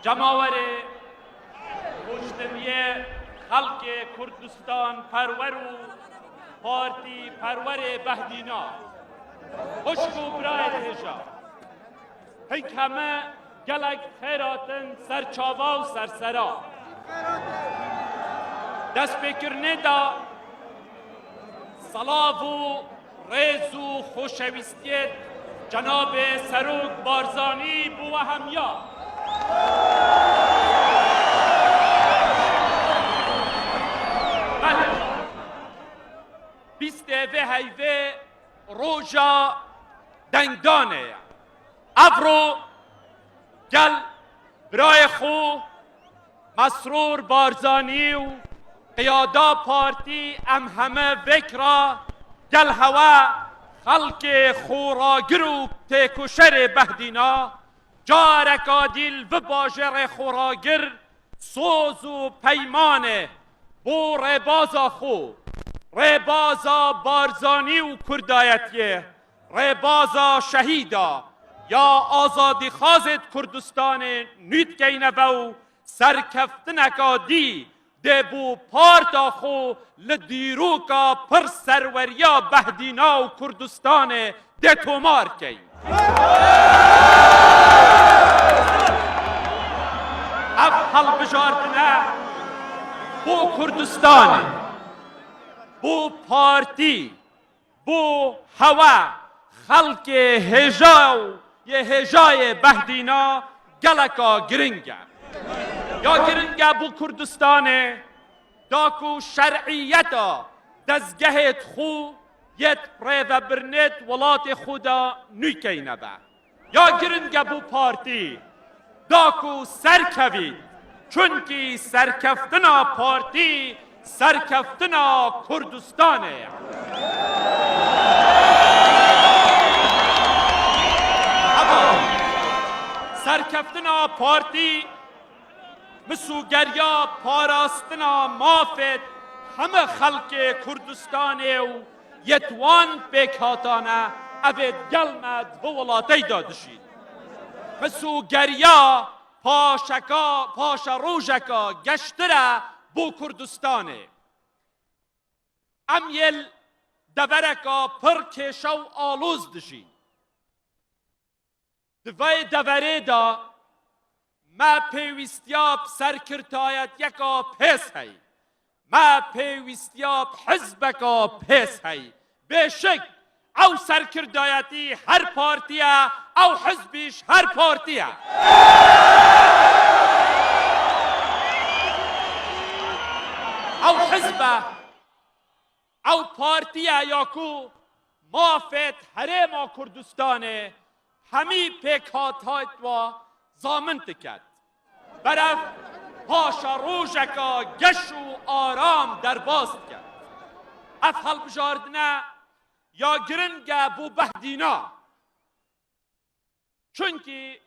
جماور خوشتویه خلق کردستان پرور و پارتی پرور بهدینا خوشک و برای هجا هیک همه گلک خیراتن سرچاوا و سرسرا دست بکرنه دا صلاف و ریز و خوشویستیت جناب سروک بارزانی بو و همیا بله بیسته و هیوه روژا دنگدانه افرو گل برای خو مسرور بارزانی و قیادا پارتی ام همه وکرا گل هوا خلق خوراگر و تکوشر بهدینا جارکا دیل و باجر خوراگر سوز و پیمانه بو ربازا خو ربازا بارزانی و کردایتیه ربازا شهیدا یا آزادی خازد کردستان نیت گینه و سرکفتنکا دی دبو پارتا خو لدیروکا پر سروریا بهدینا و کردستان ده تومار کی افحل بجاردنه بو کردستان بو پارتی بو هوا خلق هجا یه هجای بهدینا گلکا گرنگه یا گرنگه بو کردستانه داکو شرعیتا دزگهت خو یت پریو برنت ولات خدا نیکینه با یا گرنگه بو پارتی داکو سرکوید چونکی سرکفتنا پارتی سرکفتنا کردستانه سرکفتنا پارتی مسوگریا پاراستنا مافت همه خلق کردستانه و یتوان بکاتانه اوید گلمد و ولاتی دادشید مسوگریا پاشا روژکا گشتره بو کردستانه امیل دورکا پر کشو آلوز دشید دوای دوره دا ما پیوستیاب سرکرتایت یکا پیس هی ما پیوستیاب حزبکا پیس هی بشک او سرکردایتی هر پارتیه او حزبیش هر پارتیه او حزبه او پارتیه یاکو مافت حرم کردستانه همی پیکاتایت و زامنت کرد برف پاشا روژکا گش و آرام در باست کرد افحل بجاردنه یا گرنگه بو بهدینا چونکی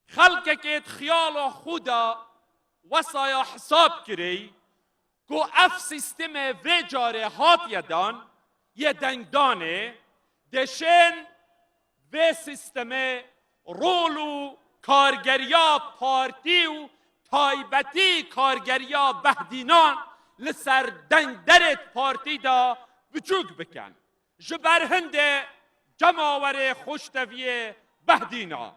خلقه که خیال و خودا وسایا حساب کری گو اف سیستم و جاره هات یدان یه دنگدانه دشن و سیستم رولو کارگریا پارتی و تایبتی کارگریا بهدینان لسر دنگ درت پارتی دا بچوک بکن جبر هنده جماور خوشتویه بهدینا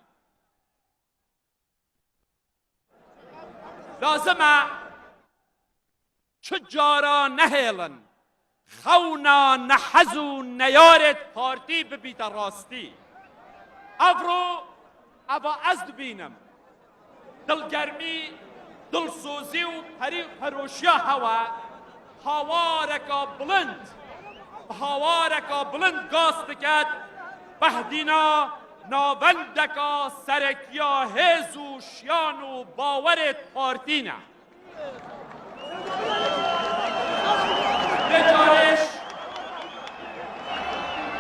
لازمه چجارا نهیلن خونا نحزو نیارت پارتی ببیت راستی افرو ابا ازد بینم دلگرمی دلسوزی و پروشیا هوارکا بلند گاست کد بهدینا ناوندکا سرکیا هزو شیان و باورت پارتینه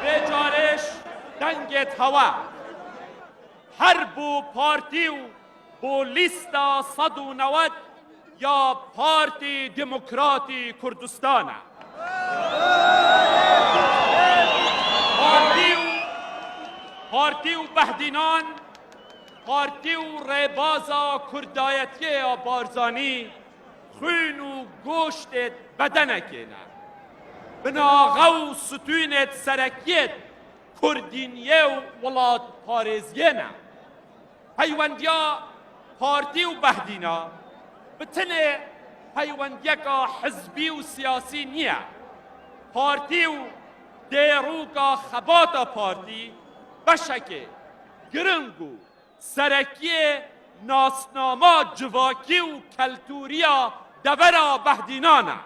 بجارش دنگت هوا هر بو پارتی و بو لیستا 190 یا پارتی دموکراتی کردستانه پارتی و بهدینان پارتی و ریبازا کردایتی بارزانی خوین و گوشت بدنکه نه بناغه و ستونت سرکیت کردینیه و ولاد پارێزیە نه پەیوەندیا پارتی و بەهدینا بتنێ پەیوەندیەکە حزبی و سیاسی نییە پارتی و دێڕووکە خەباتە پارتی بەشەکێ گرنگ و سەرەکیێ ناسناما جواکی و کەلتوریە دەبەرە بەهدینانە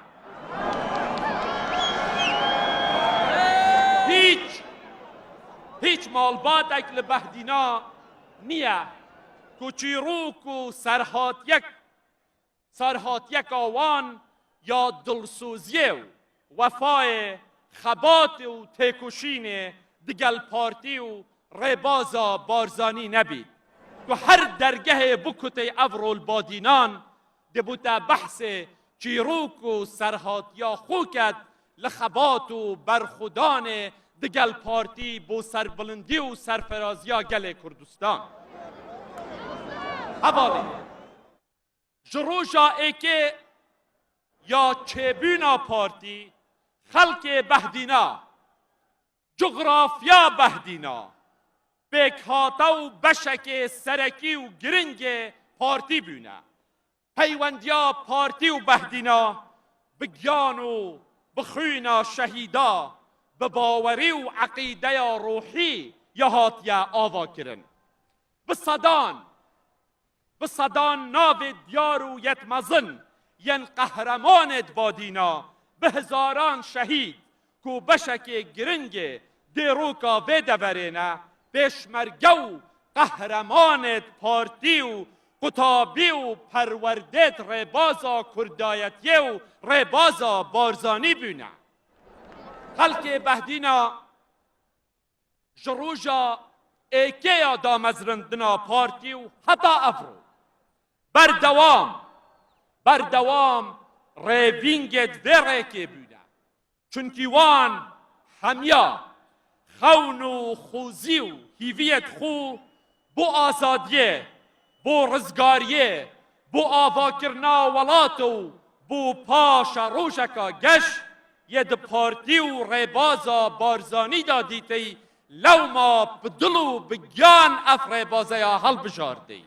هیچ مالباتێک لە بەهدینا نییە کو چیرۆک و سەرهاتیەکە وان یا دڵسۆزیێ و وەفایێ خەباتێ و تێکۆشینێ دگەل پارتی و ڕێبازە بارزانی نەبیت تو هەر دەرگەهێ بکوتەی ئەڤڕۆ بادینان دەبوتە بەحسێ چیرۆک و سەرهاتیا خۆکەت لە خەبات و بەرخودانێ دگەل پارتی بۆ سەربڵندی و سەرفەرازیە گەلێ کوردستان هەواڵێ ji roja êkê ya çêbûna partî xelkê behdîna coğrafiya behdîna pêkhata û beşekê serekî û giringê partî bûne peywendiya partî û behdîna bi giyan û bi xwîna şehîda bi bawerî û eqîdeya rohî ya hatiye avakirin bi sedan navê diyar û yetmezin yên qehremanê badîna bi hizaran şehîd ku beşekê giringê dêroka vê deverê ne pêşmerge û qehremanê partî û qutabî û perwerdê rêbaza kurdayetiyê û rêbaza barzanî bûne xelkê behdîna ji roja êkêya damezrindina partî û heta evrû berdewam rêvîngê vê rêkê bûne çunkî wan hemiya xewn û xûzî û hîviyet xû bo azadiyê bo rizgariyê bo avakirina welat û bo paşa rojeka geş yê di partî û rêbaza barzanî da dîtey lewma bi dil û bi giyan ev rêbazeya helbijartî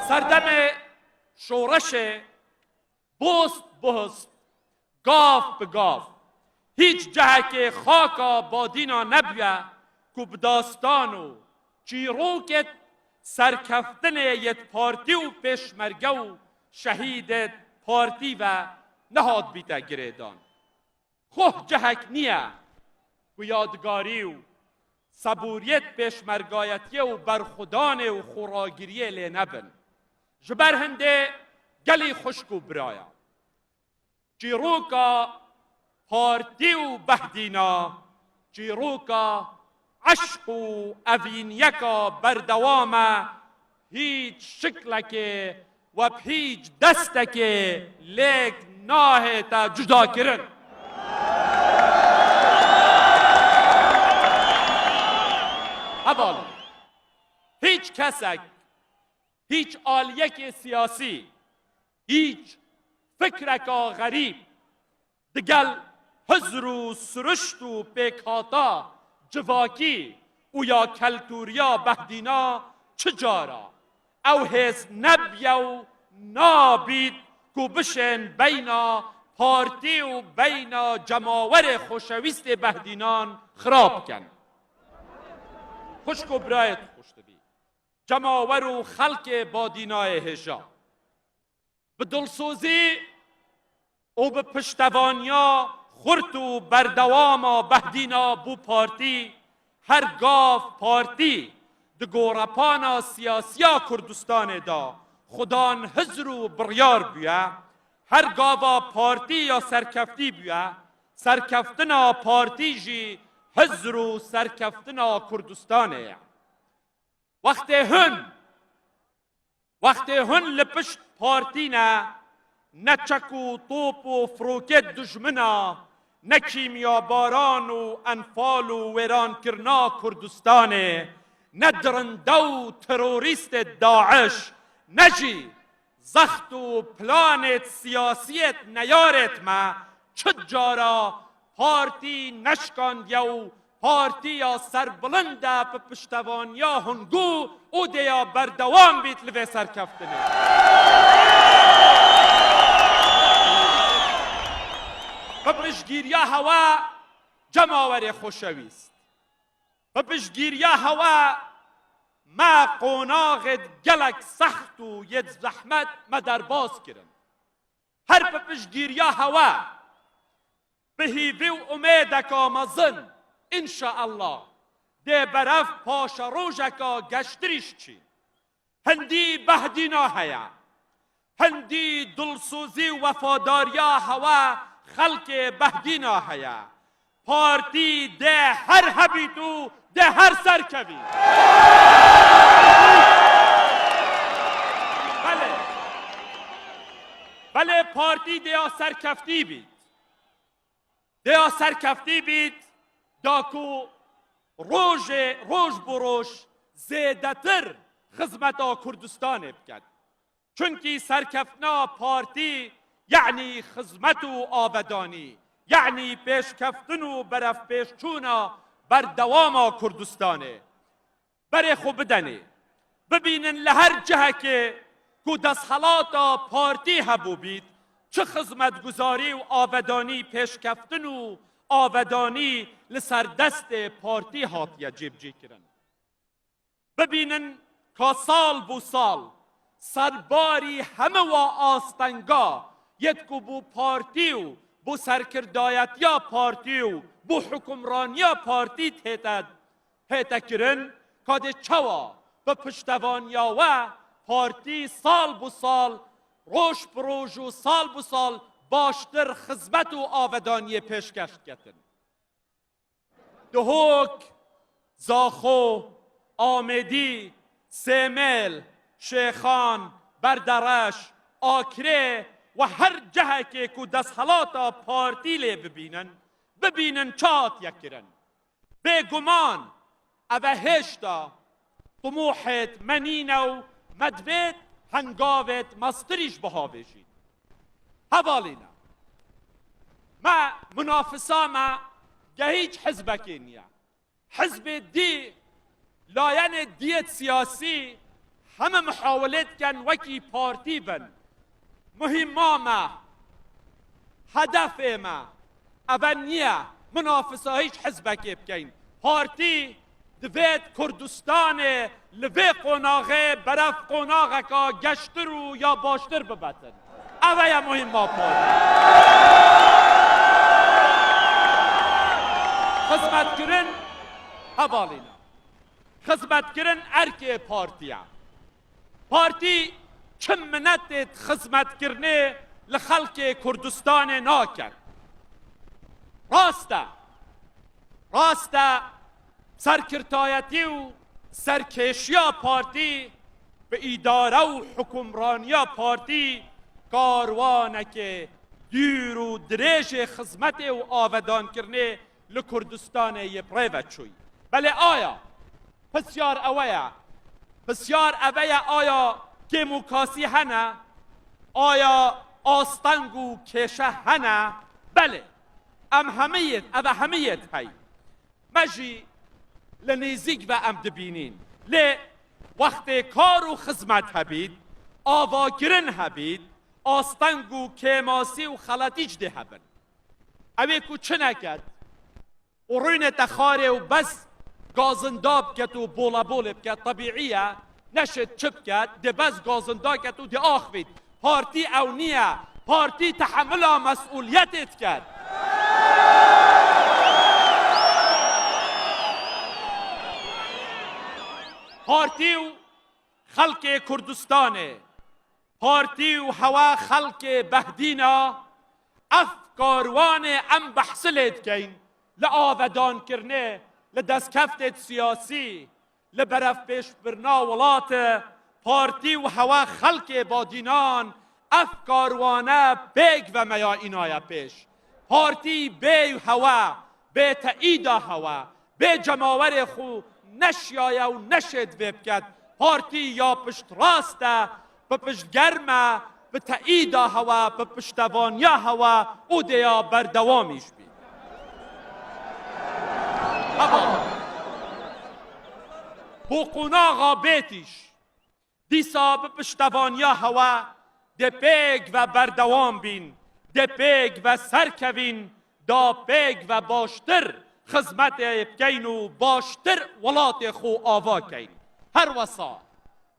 serdemê şoreşê bost bihist gav bi gav hiç cehekê xaka badîna nebiye ku bi dastan û çîrokê serkeftinê yet partî û pêşmerge û şehîdê partî ve nehat bîte girêdan xoh cehek niye ku yadgarî û seboriyet pêşmergayetiye û berxudanê û xoragiriyê lê nebin ji ber hindê gelî xuşk û biraya çîroka partî û behdîna çîroka eşq û evîniyeka berdewam e hiç şiklekê ve hiç destekê lêk nahête cudakirin hevalî hiç kesek hiç aliyekê siyasî hiç fikreka xerîb digel hizr û sirişt û pêkhata civakî û ya keltûriya behdîna çi cara ew hêz nebiye û nabît ku bişên beyna partî û beyna cemawerê xoşewîstê behdînan xirab bikin xuşk û birayê tu xweş dibî cemawer û xelkê badînayê hêja bi dilsozî û bi piştevaniya xurt û berdewama behdîna bû partî her gav partî di gorepana siyasiya Kurdistanê da xudan hizr û biryar bûye her gava partî ya serkeftî bûye serkeftina partî jî hizr û serkeftina Kurdistanê ye wextê hûn li pişt partî ne ne çek û top û firokêt dijmina ne kîmyabaran û enfal û wêrankirina Kurdistanê ندرندو تروریست داعش نجی زخت و پلانت سیاسیت نیارت ما چجارا پارتی نشکاند یا پارتی یا سربلنده په پشتوانیا هنگو او دیا بردوام بیت لوی سرکفتنه په پشگیریا هوا جماور خوشویست په پشگیریا هوا ما قوناغت گلک سخت و ید زحمت ما در باز کرن هر په پشگیریا هوا به هیوی و امیدکا مزن انشاءالله ده برف پاش روژکا گشتریش چی هندی بهدینا هیا هندی دلسوزی و وفاداریا هوا خلق بهدینا هیا پارتی ده هر هبیتو ده هر سرکوی بله پارتی ده سرکفتی بید ده سرکفتی بید داکو روز بروش زیدتر خدمت کردستان بکد چونکی سرکفتنا پارتی یعنی خدمت و آبادانی یعنی پیشکفتن و برف پیشچونا بر دوام کردستانه بره خوب بدنه ببینن لهر جهه که دستخلات پارتی هبو بید چه خدمتگزاری و آبادانی پیشکفتن و آبادانی لسر دست پارتی هاتیه جیب جی کرن ببینن که سال بو سال سرباری همه و آستنگا یدکو بو پارتی و بو سرکردایت یا پارتی و بو حکمرانی یا پارتی هیتا کرن که چوا به پشتوانیا و پارتی سال بو سال روش بروش و سال بو سال باشتر خدمت و آبادانی پیشکش کردن دهوک زاخو آمدی سیمل شیخان بردرش آکره و هر جهه که دستخلات پارتی لی ببینن چات یکرن بگمان اوه هشتا طموحت منینو مدوید هنگاوت مستریش بها بشید حوالینا ما منافسا ما هیچ حزبکی نیا حزب دی لاین دیت سیاسی همه محاولت کن وکی پارتی بن مهمه ما هدف ما اول نیا منافسا هیچ حزبکی بکن پارتی دوید کردستان لوی قوناغه برف قوناغه که گشتر و یا باشتر ببتن اوه یا مهم ما پارتی خدمت کرن حوالینا خدمت کرن ارک پارتی چه منتت خدمت کرنه لخلق کردستان ناکر راسته سرکردایتی و سرکشیا پارتی به اداره و حکمرانیا پارتی کاروانه که دیر و دریج خدمت و آبادان کرنه لکردستان یه پریوت شوی بله آیا بسیار اویا آیا دموکراسی هنه آیا آستنگو کشه هنه بله همیت هی مجی لنیزیک و ام دبینین وقت کار و خدمت هبید آواگرن هبید آستنگو کماسی و خلطیج ده هبن اوی کو چه نکد و روین تخاره و بس گازنداب کد و بولا بکد طبیعیه نشد چپ کد ده بس گازنداب کد و ده آخوید پارتی او نیه پارتی تحمل مسئولیتت کد پارتی و خلق کردستانه پارتی و هوا خلق بهدینا افکاروان ام بحثلت کین لآودان کرنه لدستکفتت سیاسی لبرف پیش برنا ولات پارتی و هوا خلق بادینان افکاروانه بیگ و میا اینای پیش پارتی بی هوا بی تایید هوا بی جماور خو نشیایه و نشد ویب پارتی یا پشت راسته به پشت گرمه به تایید هوا به پشتوانی هوا او دیا بردوامیش بید اما بوقونا بیتیش دیسا به پشتوانی هوا ده پیگ و بردوام بین ده پیگ و سرکوین دا پیگ و باشتر خدمت بکین و باشتر ولات خو آوا کین هر وسا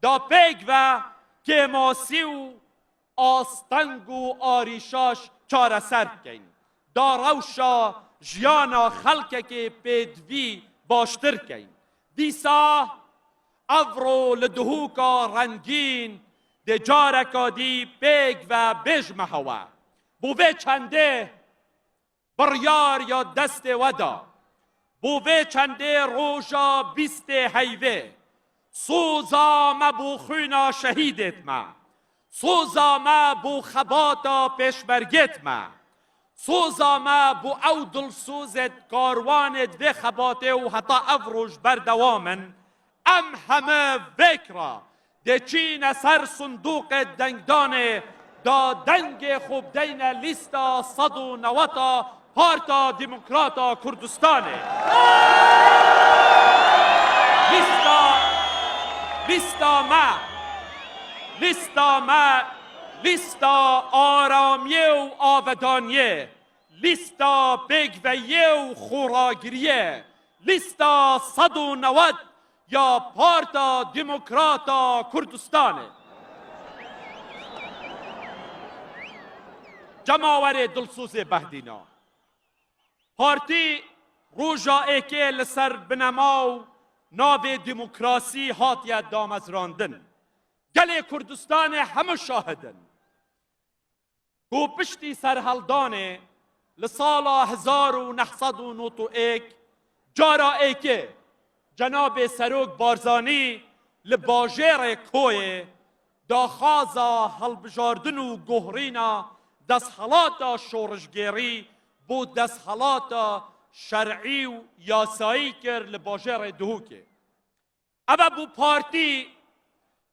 دا پیگ و کماسی و آستنگ و آریشاش چاره سر کین دا روشا جیانا خلک که پیدوی باشتر کین دیسا افرو لدهوکا رنگین ده جارکا دی پیگ و بجمه هوا بوه چنده بریار یا دست ودا بوه چنده روژا بیست حیوه سوزا ما بو خوینا شهیدت ما سوزا ما بو خباتا پیشبرگت ما سوزا ما بو او دلسوزت کاروانت و خباته و حتا افروش بردوامن ام همه وکرا ده چین سر صندوق دنگدانه دا دنگ خوب دین لیستا 190 پارتا دموکراتا کردستانه لیستا آرامیه و آودانیه لیستا بگویه و خوراگریه لیستا 190 یا پارتا دموکراتا کردستانه جماور دلسوز بهدینا پارتی روژا ایکه لسر بنماو ناو دموکراسی هاتیت دام از راندن گل کردستان همه شاهدن گو پشتی سرحلدانه لسالا 1991 جارا ایکه جناب سروک بارزانی لباجر کوی داخازا هلبجاردن و گهرینا دستحالات شورشگیری بود دستحالات شرعی و یاسایی کر لباجر دهوکه اما بو پارتی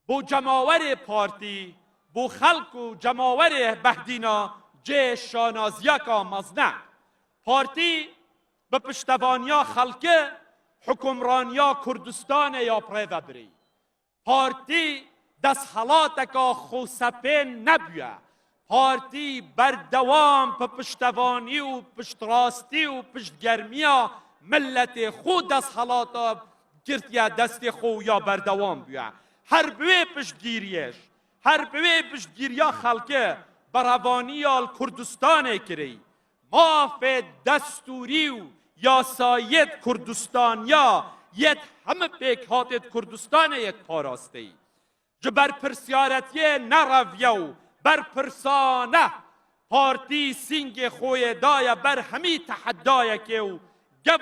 بو جماور پارتی بو خلق و جماور بهدینا جه شانازیاکا مزنه پارتی به پشتوانیا خلقه حکمرانیا کردستان یا پریوه بری پارتی دستحالاتکا خوسپین نبیه پارتی بردوام په پشتوانی و پشتراستی و پشتگرمیا ملت خود دست حالاتا گرتیا دست خو یا بردوام بیا هر بوی پشتگیریش هر بوی پشتگیریا خلقه بروانی آل کردستان کری ماف دستوری و یاسایت کردستانیا یت همه پیکهاتت کردستان یک پاراسته جبر پرسیارتیه نرویو بر پرسانه پارتی سینگ خوی دای بر همی تحدای که و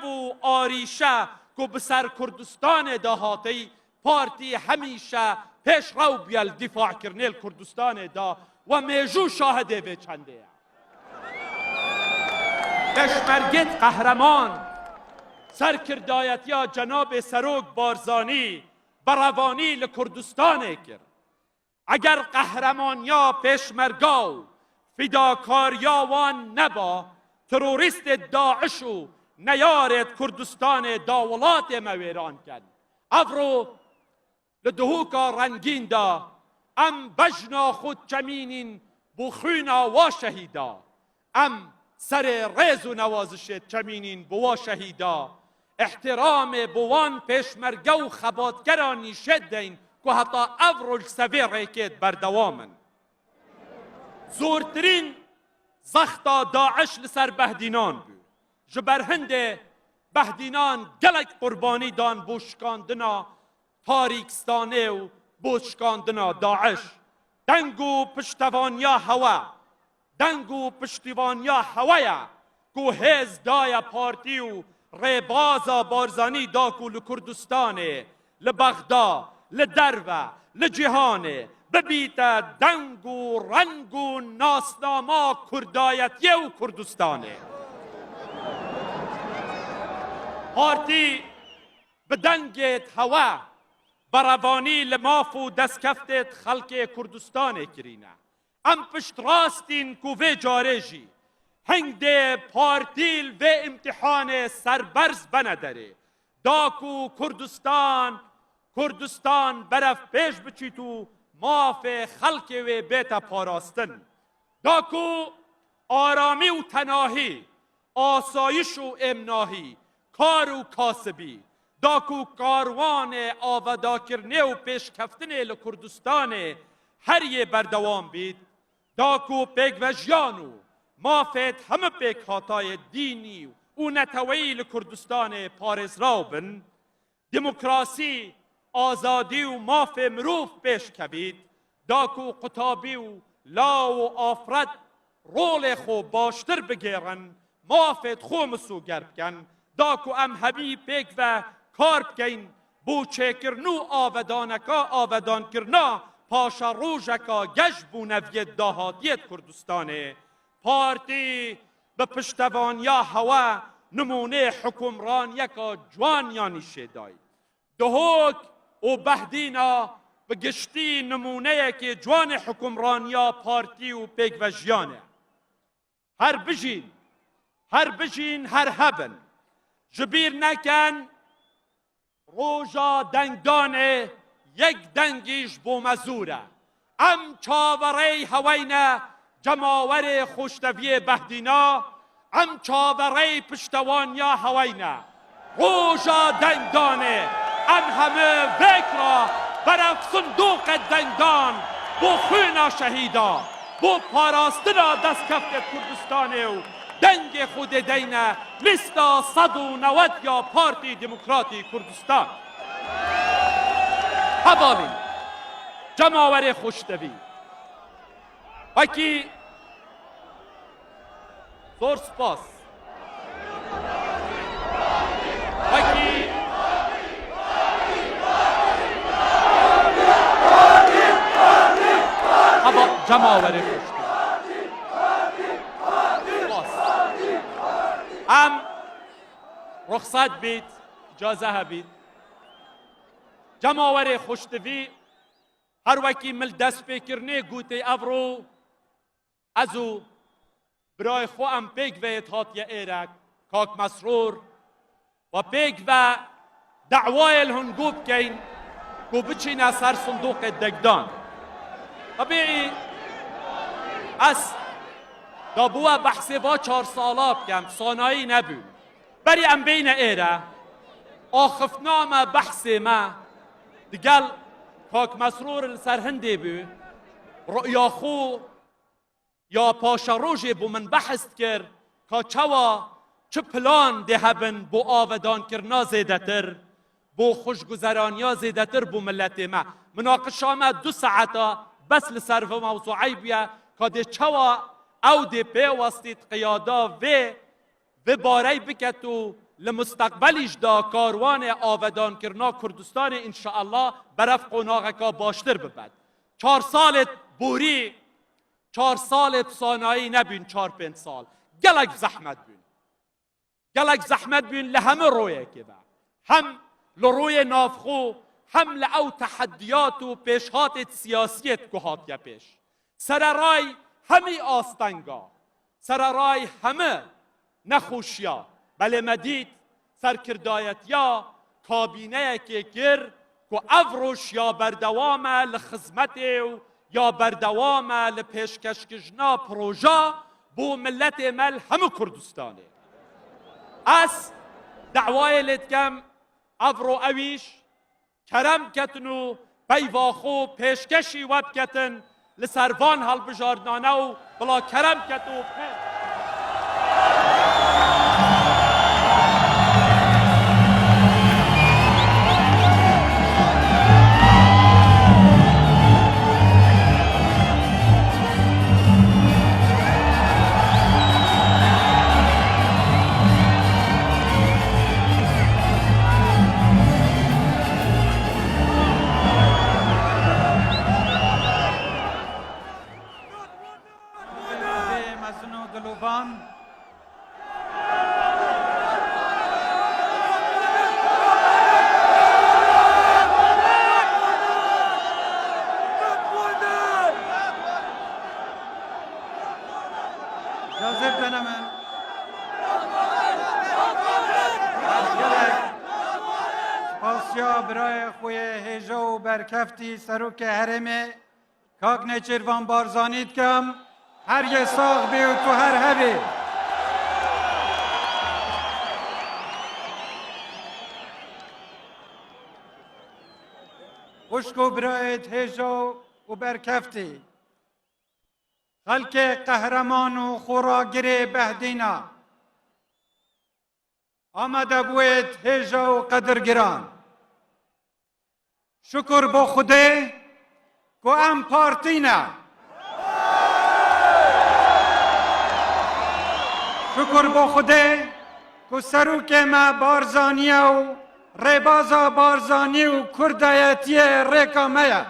گو آریشه که بسر کردستان دهاتی پارتی همیشه پیش رو بیل دفاع کرنیل کردستان دا و میجو شاهده به چنده پشمرگت قهرمان سرکردایتیا جناب سروک بارزانی بروانی لکردستان کرد اگر قهرمانیا پیشمرگاو فداکاریا وان نبا تروریست داعش و نیارت کردستان داولات مویران کن افرو لدهوکا رنگین دا ام بجنا خود چمینین بخوینا و شهیدا ام سر ریز و نوازشت چمینین بوا شهیدا احترام بوان پیشمرگو خباتگرانی شدین که حتی افرول سویر کد بردوامن زورترین زختا داعش لسر بهدینان بود جبر هنده بهدینان گلک قربانی دان بوشکاندنا تاریکستانه و بوشکاندنا داعش دنگو پشتوانیا هوا دنگو پشتوانیا هوایا که هز دای پارتی و ریبازا بارزانی داکو لکردستانه لبغدا لدروه لجهانه ببیت دنگ و رنگ و ناسناما کردایتیه و کردستانه پارتی بدنگت هوا بروانی لماف و دستکفتت خلق کردستان کرینه ام پشت راستین کووه جارجی هنگ ده پارتیل و امتحان سربرز بنداره داکو کردستان برف پیش بچیتو ماف خلق و بیت پاراستن داکو آرامی و تناهی آسایش و امناهی کار و کاسبی داکو کاروان آودا کرنه و پیشکفتن لکردستان هر یه بردوام بید داکو پیک وجیانو مافت همه پیک هاتای دینی و نتوی لکردستان پارز راوبن دموکراسی آزادی و ماف مروف پیش کبید داکو قطابی و لا و آفرد رول خو باشتر بگیرن مافت خو مسو گرب کن داکو ام هبی پیک و کار بکین بو چکرنو آودان کرنا پاشا روژکا گشبو نوید داهاتیت کردستانه پارتی به پشتوانیا هوا نمونه حکمران یکا جوان یانی شدای دهوک و بهدینا به گشتی نمونه که جوان حکمرانیا پارتی و پیک و جیانه هر بجین هر هبن جبیر نکن روژا دنگدانه یک دنگیش بو مزوره ام چاوره هوینه جماور خوشتوی بهدینا ام چاوره پشتوانیا هوینه روژا دنگدانه ام همه وکرا برف صندوق دنگدان بو خوینا شهیدا بو پاراستنا دست کفت کردستانه و دنگ خود دینه لیستا 190 یا پارتی دموکراتی کردستان حوالی جماور خوشتوی وکی زور سپاس وکی جماور خوشتوی ام رخصت بید اجازه هبید جماور خوشتوی هر وکی مل دست بکرنه گوته افرو ازو برای خو ام پیک و اتحاد یا ایرک کاک مسرور و پیک و دعوای الهنگوب کین گو بچین سر صندوق دگدان طبیعی از دابوه بحثی با 4 سالا بکم سانایی نبود بری ام بین ایره آخفنامه بحثی ما دگل کاک مسرور سرهنده بو رؤیا خو یا پاشا روژه بو من بحث کرد که چه پلان ده هبن بو آودان کرنا زیده تر بو خوشگذرانیا زیده تر بو ملت ما مناقشامه 2 ساعته بس لسر و موضوعی بیا که ده چوا او ده پیوستید قیادا و باری بکتو لمستقبلیش دا کاروان آودان کرنا کردستان انشاءالله برف قناغه که باشتر ببد 4 سالت بوری 4 سالت سانایی نبین 4-5 سال گلک زحمت بین لهمه رویه که با هم لروی نافخو هم لعو تحدیات و پیشهات سیاسیت گهات یا پیش سر رای همی آستنگا سر رای همه نخوشیا بله مدید سرکردایت یا کابینه که گر که افروش یا بردوام لخزمت یا بردوام لپیشکشکجنا پروژه بو ملت مل همه کردستانه از دعوای لدکم افرو اویش کرم کتنو پیواخو پیشکشی وب کتن لسروان هل بجاردانه و بلا کرم کتو ما برای خوی هیجا و برکفتی سروک هرمه کاک نچیروان بارزانید کم هر یه ساغ بی و تو هر هبی خوشکو برایت هیجا و برکفتی خلق قهرمان و خوراگر بهدینا آمده بوید هیجا و قدرگران شکر با خوده که ام پارتی نه شکر با خوده که سروک ما بارزانی و ریبازا بارزانی و کردایتی ریکامه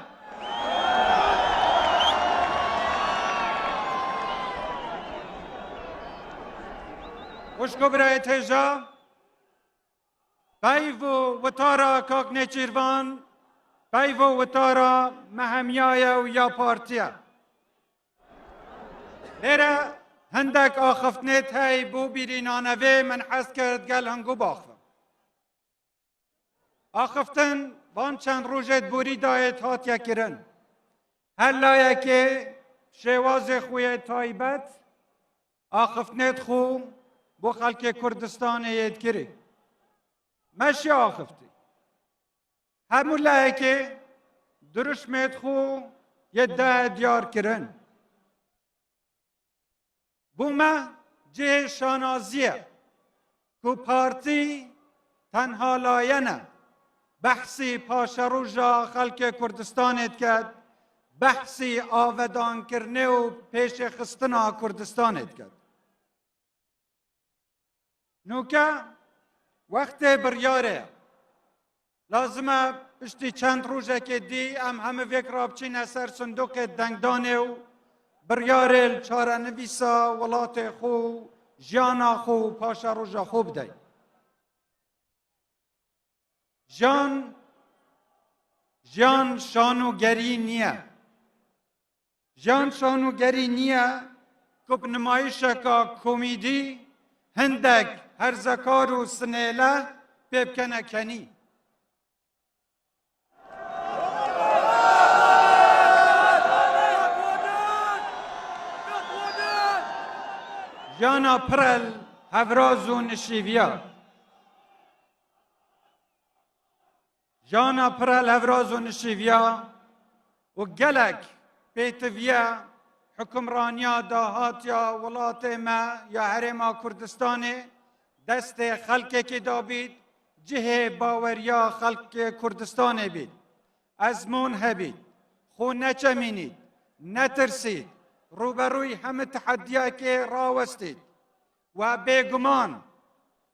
خوشکو برای تیجا پیو و تارا کاک نچیروان پیو و تارا مهمیای و یا پارتیا لیره هندک آخفتنیت های بو بیرینانوی من حس کرد گل هنگو باخفم آخفتن وان چند روژت بوری دایت هاتیا کرن هلایه که شواز خوی تایبت آخفتنیت خو بو خلق کردستان ید کری مشی آخفتی همون که درشمت خو یه ده دیار کرن بومه جه شانازیه که پارتی تنها لاینه بحثی پاشروژا خلق کردستانت کرد بحثی آودان کرنه و پیش خستنا کردستانت کرد نوکه وقت بریاره لازمه پشتی چند روزه که دی همه فکر بچین سر صندوق دنگدانه و بریاره چاره نویسا ولات خو جانا خو پاشا روژا خوب دی جان شانوگری نیه جان شانوگری نیه که نمایش که کمیدی هندک هرزکار و سنیله ببکنه کنی جانا پرل هفراز و نشیویا جانا پرل هفراز و نشیویا و گلک پیتویا حکمرانیا داهاتیا ولات ما یا حرما کردستان دست خلق که دابید جه باوریا خلق کردستان بید ازمون هبید خو نچمینید نترسید روبروی همه تحدیه که راوستید و بیگمان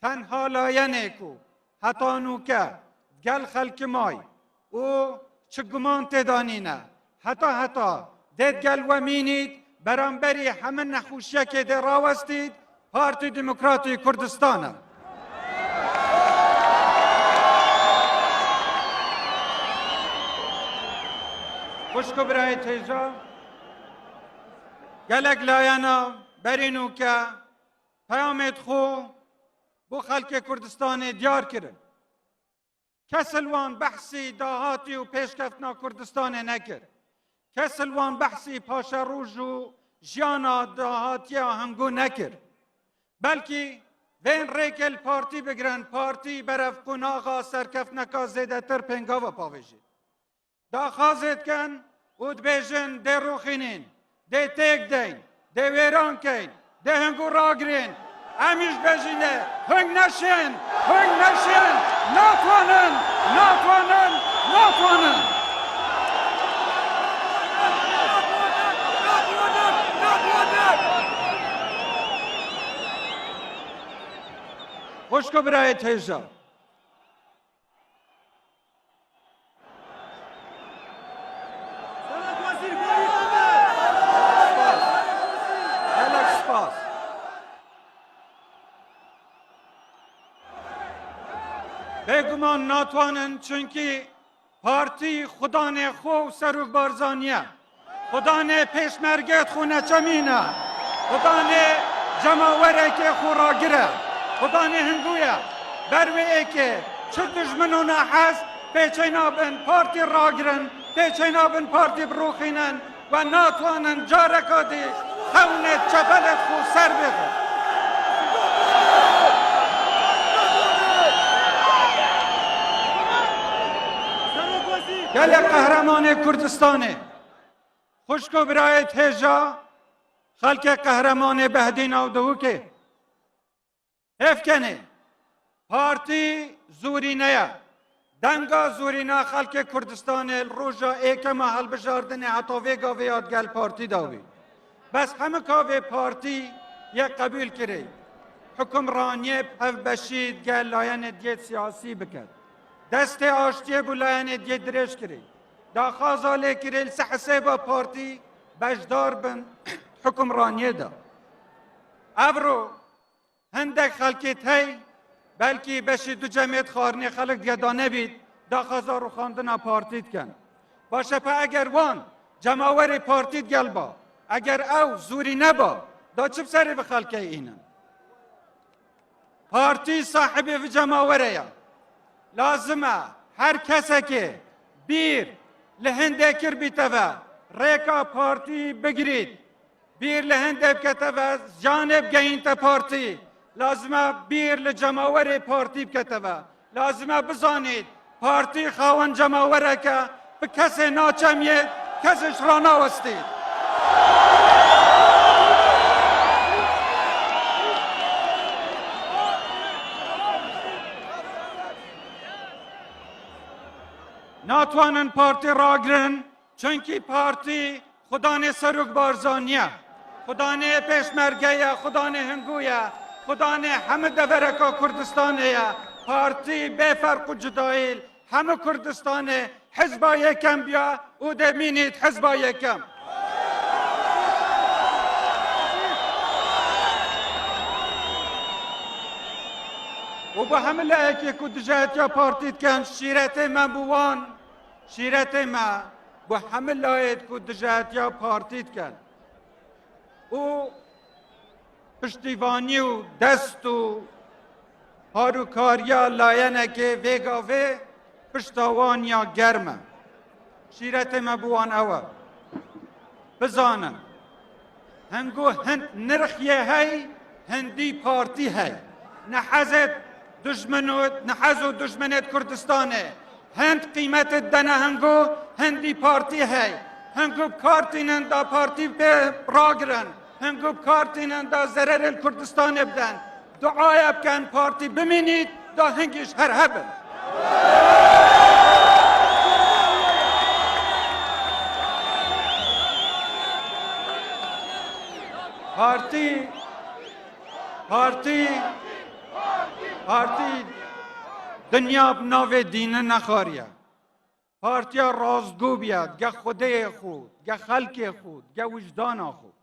تنها لاینه کو حتی نوکه گل خلق مای او چه گمان تدانینه حتی دید گل و مینید برانبری همه نخوشیه که در راوستید پارتی دموکراتی کردستانه خوشکو برای تیجا گلک لاینا برینو که پیامت خو بو خلق کردستان دیار کرد کسلوان بحثی داهاتی و پیشکفتنا کردستان نکرد کسلوان بحثی پاشا روژ و جانا داهاتی هنگو نکرد بلکه وین ریکل پارتی بگرن پارتی برف قناغا سرکف نکا زیده تر پنگا و پاوشید دا خازد کن اود بیجن ده روخینین ده تک دین ده ویران کن ده هنگو را گرین امیش بجینه هنگ نشین ناتوانن خوشکو برای تیجا بگمان ناتوانن چونکی پارتی خدا نه خو سروک بارزانیه خدا نه پیشمرگت خو نچمینه خدا نه جماوره که خو راگره خدا نه هنگویه بروی که چه دشمنونه هست پیچینابن پارتی راگرن پیچینابن پارتی بروخینن و ناتوانن جارکادی خونت چپلت خو سر بگه گل قهرمان کردستانه خوشکو برای تیجا خلق قهرمان بهدین آودهو که هفکنه پارتی زورینه دنگا زورینه خلق کردستان روژا ایکم حل بجاردن عطاوه گاوه یادگل پارتی داوی بس همه کاوه پارتی یک قبول کری حکمرانی پف بشید گل لاین دیت سیاسی بکد دست آشتی بلاین دیت درش کری دا خازاله کری لسحسه با پارتی بجدار بن حکمرانی دا افرو هندک خلقیت هی بلکی بشی دو جمعیت خارنی خلق گدانه بید دا خازا رو خواندن پارتیت کن باشه پا اگر وان جماوری پارتیت گل با اگر او زوری نبا دا چه بسری به خلقه اینن پارتی صاحبی و جماوره یا لازمه هر کسی که بیر لهنده کر بیتوه ریکا پارتی بگیرید بیر لهنده بکتوه جانب گهینت پارتی لازمه بیر لجماور پارتی بکتوه لازمه بزانید پارتی خواهن جماوره که به کسی ناچمیه کسیش را ناوستید ناتوانن پارتی را گرن چونکی پارتی خدا نه سرک بارزانیه خدا نه پیشمرگه خدا نه هنگویه خدا نه همه دورکا کردستانه پارتی به فرق و جدایل همه کردستانه حزبا یکم بیا او دمینید حزبا یکم و با همه لایکی که دجایت یا پارتیت کن شیرت من بوان شیرت من با همه لایت که دجایت یا پارتیت کن او پشتیوانی و دست و هاروکاریا لاینه که ویگاوه پشتاوانیا گرمه شیرت من بوان اوه بزانم هنگو هند نرخیه هی هندی پارتی هی نحزت نحز و دشمنت کردستانه هند قیمت دنه هنگو هندی پارتی هی هنگو کارتینن دا پارتی به راگرن هنگو کارتینن دا ضرر کردستان بدن دعای بکن پارتی بمینید دا هنگیش هر هبن پارتی دنیا بناو دینه نخاریه پارتیا رازگو بیاد گه خوده خود گه خلق خود گه وجدان خود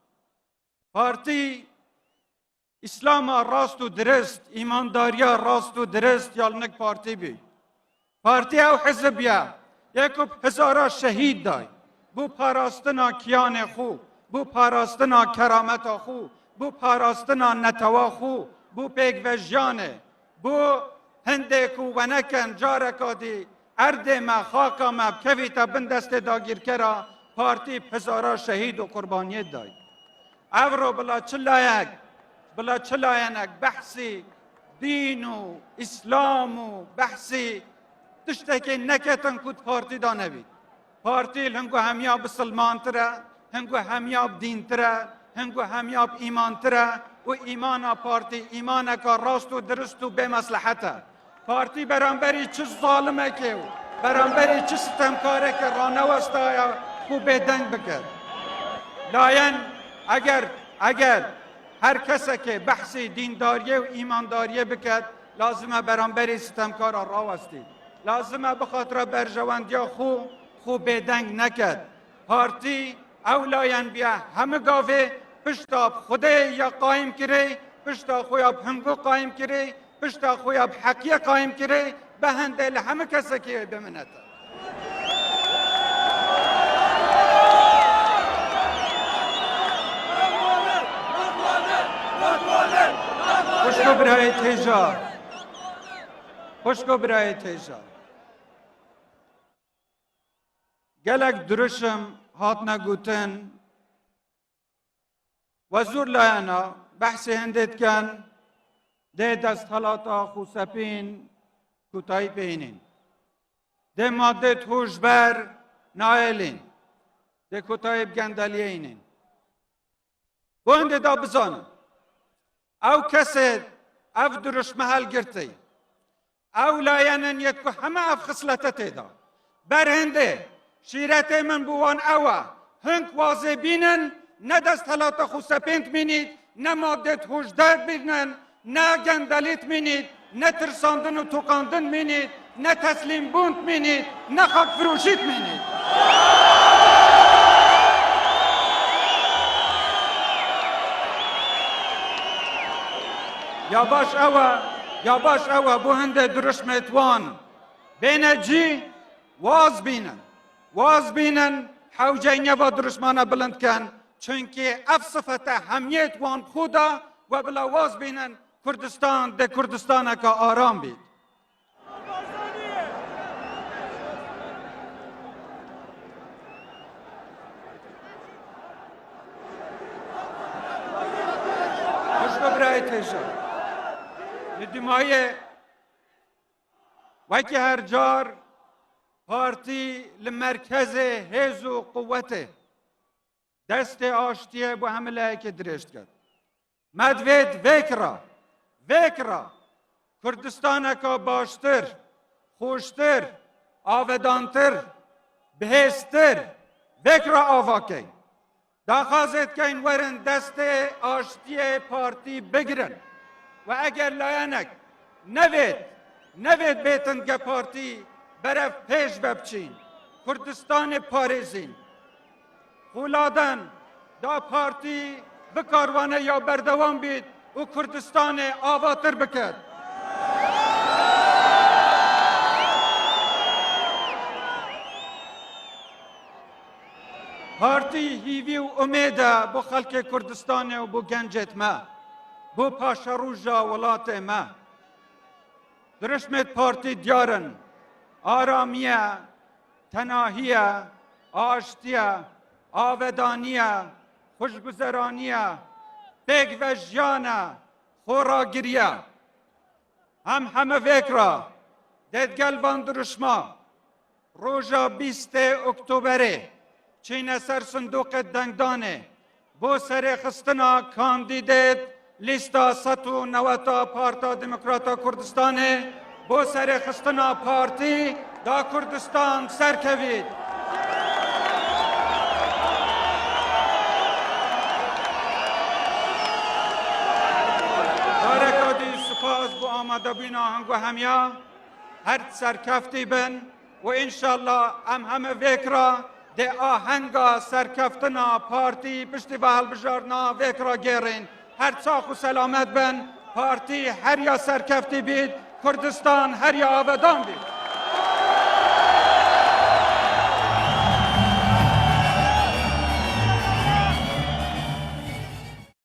پارتی اسلام راست و درست ایمانداریا راست و درست یالنک پارتی بی پارتی او حزب بیا یکو هزارا شهید دای بو پاراستنا کیان خو بو پاراستنا کرامت خو بو پاراستنا نتوا خو بو پیگ وجیانه بو هنده کو ونکن جارکادی ارد ما خاکا ما کوی تا بندست داگیر کرا پارتی هزارا شهید و قربانیت دای او رو بلا چلاینک بحثی دین و اسلام و بحثی تشتکی نکتن کود پارتی دانوید پارتی هنگو همیاب سلمان تره هنگو همیاب دین تره هنگو همیاب ایمان تره و ایمان پارتی ایمان که راست و درست و به مصلحته پارتی برانبری چه ظالمه که برانبری چه ستمکاره که رانوستایا خوب دنگ بکرد لاین اگر هر کسی که بحث دینداریه و ایمانداریه بکرد لازمه برانبری ستمکار را وستید لازمه بخاطر برجواندیا خوب دنگ نکرد پارتی اولاین بیا همه گاوه پشتاب خوده یا قایم کره پشتا خویاب هنگو قایم کره پشتا خویاب حقیه قایم کره به هندل همه کسی که بمنده خوشگو برای تیجا گلک درشم هات نگوتن و زور لاینا بحث هندت کن ده دست حالاتا خوصپین کوتای بینین ده ماده توشبر نایلین ده کوتای بگندلی اینین بونده دا بزانم او کسی او درش محل گرتی او لاینن یدکو همه اف خسلتت دا برهنده شیرت من بوان اوه هنگ واضح بینن نه دست حالاتا خوصپینت بینید نه ماده توشدر بینن نه گندلیت مینید نه ترساندن و توقاندن مینید نه تسلیم بوند مینید نه خاک فروشیت مینید یا باش اوه بو هنده درش میتوان بینه جی واز بینن حوجه نوا درشمانه بلند کن چونکه اف صفت همیت وان خودا و بلا واز بینن کردستان ده کردستان که آرام بید خوش ببرای تیجا ندیمایی وکی هر جار پارتی لمرکز حیز و قوته دست آشتیه با حمله که درشت کرد مدوید وکرا کردستان که باشتر خوشتر آودانتر بهستر وکرا آواکی داخازت که این ورن دست آشتی پارتی بگیرن و اگر لاینک نوید بیتن که پارتی برف پیش ببچین کردستان پارێزین خولادن دا پارتی بکاروانه یا بردوام بید و کردستان آواتر بکد پارتی هیوی و امیده بو خلق کردستان و بو گنجت ما بو پاشروجا ولات ما درشمت پارتی دیارن آرامیه تناهیه آشتیه آودانیه خوشگذرانیه بگ و جیانه خوراگیریه همه فکره ددگل باندرشما روژا 20 اکتبره چین سر صندوق دنگدانه بو سر خستنا کاندیدیت لیستا 190 پارتا دموکراتا کردستانه بو سر خستنا پارتی دا کردستان سرکوید دارکادی سپاس بو آماده بینا هنگو همیا هر سرکفتی بن و انشالله همه وکرا ده آهنگا سرکفتنا پارتی پشتی بحل بجارنا وکرا گیرین هر چاق و سلامت بن پارتی هر یا سرکفتی بید کردستان هر یا آبادان بید